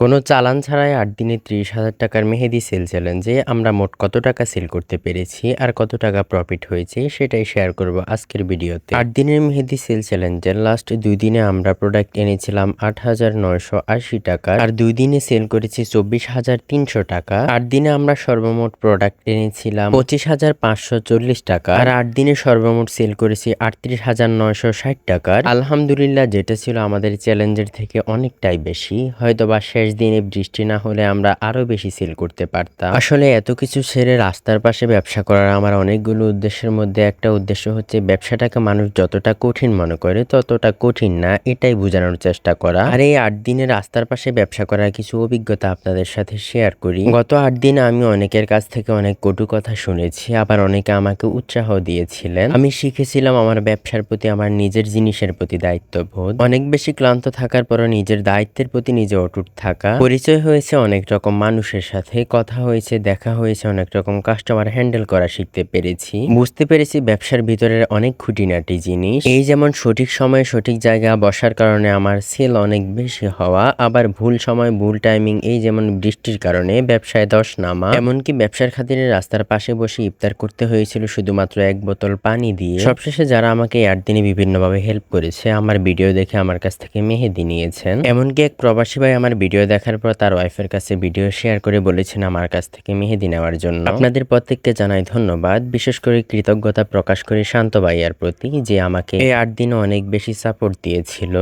কোনো চালান ছাড়াই ৮ দিনে ৩০,০০০ টাকার মেহেদি সেল চ্যালেঞ্জে আমরা মোট কত টাকা সেল করতে পেরেছি আর কত টাকা প্রফিট হয়েছে সেটাই শেয়ার করব আজকের ভিডিওতে। ৮ দিনের মেহেদি সেল চ্যালেঞ্জের লাস্ট 2 দিনে আমরা প্রোডাক্ট এনেছিলাম ৮,৯৮০ টাকা আর 2 দিনে সেল করেছি ২৪,৩০০ টাকা। ৮ দিনে আমরা সর্বমোট প্রোডাক্ট এনেছিলাম ২৫,৫৪০ টাকা আর ৮ দিনে সর্বমোট সেল করেছি ৩৮,৯৬০ টাকার। আলহামদুলিল্লাহ, যেটা ছিল আমাদের চ্যালেঞ্জের থেকে অনেকটাই বেশি। হয়তোবা শেষ দিনে বৃষ্টি না হলে আমরা আরো বেশি সেল করতে পারতাম। আসলে এত কিছু ছেড়ে রাস্তার পাশে ব্যবসা করার আমার অনেকগুলো উদ্দেশ্যের মধ্যে একটা উদ্দেশ্য হচ্ছে ব্যবসাটাকে মানুষ যতটা কঠিন মনে করে ততটা কঠিন না, এটাই বোঝানোর চেষ্টা করা। আর এই ৮ দিনে রাস্তার পাশে ব্যবসা করার কিছু অভিজ্ঞতা আপনাদের সাথে শেয়ার করি। গত ৮ দিনে আমি অনেকের কাছ থেকে অনেক কটু কথা শুনেছি, আবার অনেকে আমাকে উৎসাহ দিয়েছিলেন। আমি শিখেছিলাম আমার ব্যবসার প্রতি, আমার নিজের জিনিসের প্রতি দায়িত্ববোধ। অনেক বেশি ক্লান্ত থাকার পরও নিজের দায়িত্বের প্রতি নিজে অটুট থাকা। পরিচয় হয়েছে অনেক রকম মানুষের সাথে, কথা হয়েছে, দেখা হয়েছে, অনেক রকম কাস্টমার হ্যান্ডেল করা শিখতে পেরেছি। বুঝতে পেরেছি ব্যবসার ভিতরের অনেক খুঁটিনাটি জিনিস। এই যেমন সঠিক সময়ে সঠিক জায়গা বসার কারণে আমার সেল অনেক বেশি হওয়া, আবার ভুল সময় ভুল টাইমিং, এই যেমন বৃষ্টির কারণে ব্যবসায় ধস নামা। এমনকি ব্যবসার খাতিরে রাস্তার পাশে বসে ইফতার করতে হয়েছিল শুধুমাত্র ১ বোতল পানি দিয়ে। সবশেষে যারা আমাকে ৮ দিনে বিভিন্নভাবে হেল্প করেছে, আমার ভিডিও দেখে আমার কাছ থেকে মেহেদি নিয়েছেন। এমনকি এক প্রবাসী ভাই আমার ভিডিও দেখার পর তার ওয়াইফের কাছে ভিডিও শেয়ার করে বলেছেন আমার কাছ থেকে মেহেদি নেওয়ার জন্য। আপনাদের প্রত্যেককে জানাই ধন্যবাদ, বিশেষ করে কৃতজ্ঞতা প্রকাশ করি শান্ত ভাইয়ার প্রতি, যে আমাকে এই ৮ দিনে অনেক বেশি সাপোর্ট দিয়েছিল।